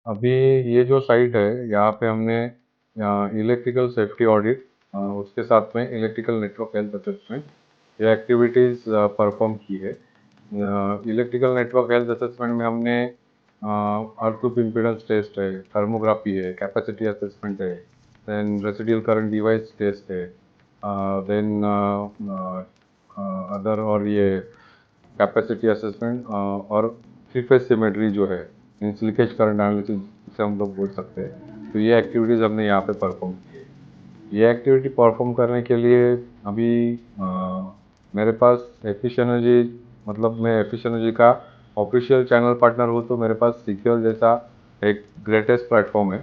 अभी ये जो साइट है यहाँ पे हमने इलेक्ट्रिकल सेफ्टी ऑडिट, उसके साथ में इलेक्ट्रिकल नेटवर्क हेल्थ असेसमेंट, ये एक्टिविटीज़ परफॉर्म की है। इलेक्ट्रिकल नेटवर्क हेल्थ असेसमेंट में हमने आउटपुट इम्पीडेंस टेस्ट है, थर्मोग्राफी है, कैपेसिटी असेसमेंट है, then residual current device test है, देन अदर और ये कैपेसिटी असेसमेंट और थ्री फेज सिमेट्री जो है, मीन्स लीकेज करंट एनालिसिस से हम लोग बोल सकते हैं। तो ये एक्टिविटीज़ हमने यहाँ पे परफॉर्म की है। ये एक्टिविटी परफॉर्म करने के लिए अभी मेरे पास एफिशिएंसी, मतलब मैं एफिशिएंसी का ऑफिशियल चैनल पार्टनर हूँ, तो मेरे पास सिक्योर जैसा एक ग्रेटेस्ट प्लेटफॉर्म है।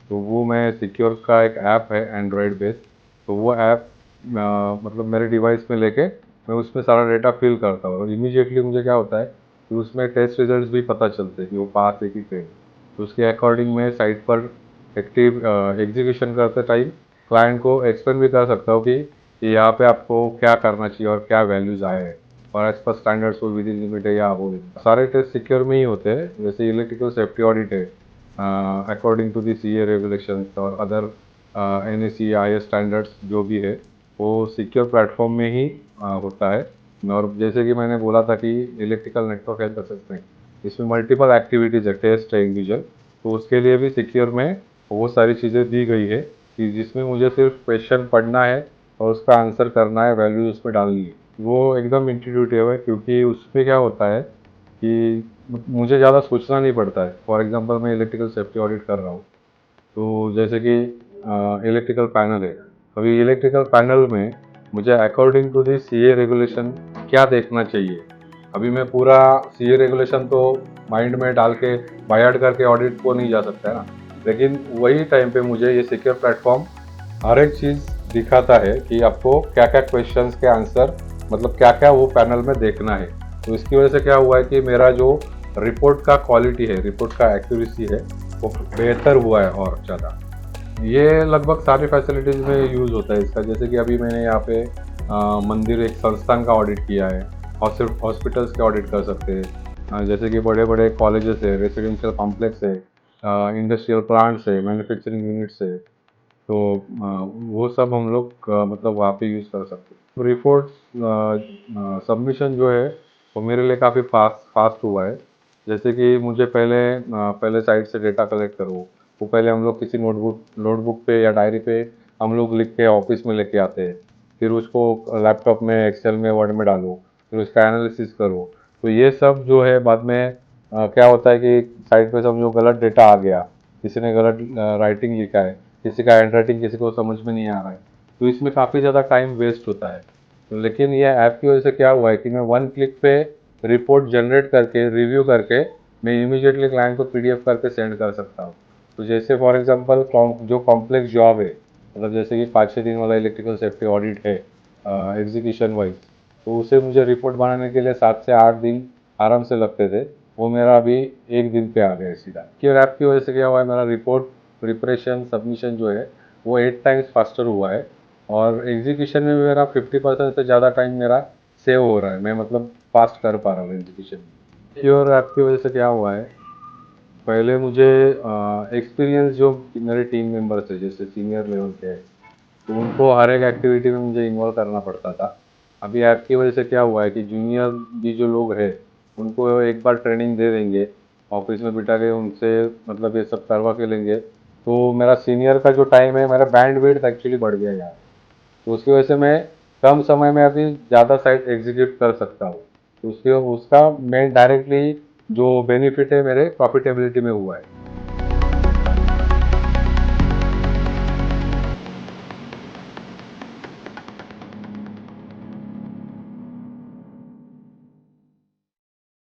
तो वो मैं सिक्योर का एक ऐप है एंड्रॉयड बेस्ड, तो वो ऐप मतलब मेरे डिवाइस में लेके मैं उसमें सारा डेटा फिल करता हूँ और इमीडिएटली मुझे क्या होता है कि उसमें टेस्ट रिजल्ट्स भी पता चलते हैं कि वो पास है कि फेल। तो उसके अकॉर्डिंग मैं साइट पर एक्टिव एग्जीक्यूशन करते टाइम क्लाइंट को एक्सप्लेन भी कर सकता हूँ कि यहाँ पे आपको क्या करना चाहिए और क्या वैल्यूज आए हैं और एज पर स्टैंडर्ड्स वो विद इन लिमिट है या वो सारे टेस्ट सिक्योर में ही होते हैं। जैसे इलेक्ट्रिकल सेफ्टी ऑडिट है according to the CA regulation और अदर एनएसी आईएस स्टैंडर्ड्स जो भी है वो सिक्योर प्लेटफॉर्म में ही होता है। और जैसे कि मैंने बोला था कि इलेक्ट्रिकल नेटवर्क हेल्थ असेसमेंट, इसमें मल्टीपल एक्टिविटीज़ है, टेस्ट है इंडिविजुअल, तो उसके लिए भी सिक्योर में वो सारी चीज़ें दी गई है कि जिसमें मुझे सिर्फ क्वेश्चन पढ़ना है और उसका आंसर करना है, वैल्यू उसमें डालनी है। वो एकदम इंट्यूटिव है क्योंकि उसमें क्या होता है कि मुझे ज़्यादा सोचना नहीं पड़ता है। फॉर एग्जांपल मैं इलेक्ट्रिकल सेफ्टी ऑडिट कर रहा हूँ, तो जैसे कि इलेक्ट्रिकल पैनल है, अभी इलेक्ट्रिकल पैनल में मुझे according to the CA regulation क्या देखना चाहिए। अभी मैं पूरा सीए रेगुलेशन तो माइंड में डाल के बायहार्ट करके ऑडिट को नहीं जा सकता है ना, लेकिन वही टाइम पे मुझे ये सिक्योर प्लेटफॉर्म हर एक चीज़ दिखाता है कि आपको क्या क्या क्वेश्चंस के आंसर, मतलब क्या क्या वो पैनल में देखना है। तो इसकी वजह से क्या हुआ है कि मेरा जो रिपोर्ट का क्वालिटी है, रिपोर्ट का एक्यूरेसी है, वो बेहतर हुआ है और ज़्यादा। ये लगभग सारी फैसिलिटीज़ में यूज़ होता है इसका। जैसे कि अभी मैंने यहाँ पे मंदिर, एक संस्थान का ऑडिट किया है, हॉस्पिटल्स के ऑडिट कर सकते हैं, जैसे कि बड़े बड़े कॉलेजेस है, रेसिडेंशियल कॉम्प्लेक्स है, इंडस्ट्रियल प्लांट्स है, मैन्युफैक्चरिंग यूनिट्स है, तो वो सब हम लोग मतलब वहाँ पे यूज़ कर सकते हैं। रिपोर्ट सबमिशन जो है वो मेरे लिए काफ़ी फास्ट हुआ है। जैसे कि मुझे पहले साइट से डेटा कलेक्ट करो, वो पहले हम लोग किसी नोटबुक पे या डायरी पे हम लोग लिख के ऑफिस में लेके आते हैं, फिर उसको लैपटॉप में, एक्सेल में, वर्ड में डालो, फिर उसका एनालिसिस करो। तो ये सब जो है बाद में क्या होता है कि साइट पे समझो गलत डेटा आ गया, किसी ने गलत राइटिंग लिखा है, किसी का हैंड राइटिंग किसी को समझ में नहीं आ रहा है, तो इसमें काफ़ी ज़्यादा टाइम वेस्ट होता है। तो लेकिन ये ऐप की वजह से क्या हुआ है कि मैं वन क्लिक पे रिपोर्ट जनरेट करके, रिव्यू करके, मैं इमीडिएटली क्लाइंट को पीडीएफ करके सेंड कर सकता हूँ। तो जैसे फॉर एग्जांपल जो कॉम्प्लेक्स जॉब है, मतलब जैसे कि 5-6 दिन वाला इलेक्ट्रिकल सेफ्टी ऑडिट है एग्जीक्यूशन वाइज, तो उसे मुझे रिपोर्ट बनाने के लिए 7 से 8 दिन आराम से लगते थे, वो मेरा अभी एक दिन पे आ गया है सीधा। कि ऐप की वजह से क्या हुआ है, मेरा रिपोर्ट प्रिपरेशन सबमिशन जो है वो 8 टाइम्स फास्टर हुआ है और एग्जीक्यूशन में मेरा 50% से ज़्यादा टाइम मेरा सेव हो रहा है। मैं मतलब फास्ट कर पा रहा हूँ एग्जीक्यूशन। श्योर ऐप की वजह से क्या हुआ है, पहले मुझे एक्सपीरियंस जो मेरे टीम मेंबर्स है, जैसे सीनियर लेवल के हैं, तो उनको हर एक एक्टिविटी में मुझे इन्वॉल्व करना पड़ता था। अभी ऐप की वजह से क्या हुआ है कि जूनियर भी जो लोग हैं उनको एक बार ट्रेनिंग दे देंगे, ऑफिस में बिठा के उनसे मतलब ये सब करवा के लेंगे, तो मेरा सीनियर का जो टाइम है, मेरा बैंड विड्थ एक्चुअली बढ़ गया यार। तो उसकी वजह से मैं कम समय में अभी ज़्यादा साइट एग्जीक्यूट कर सकता हूँ। तो उसके उसका मैं डायरेक्टली जो बेनिफिट है मेरे प्रॉफिटेबिलिटी में हुआ है।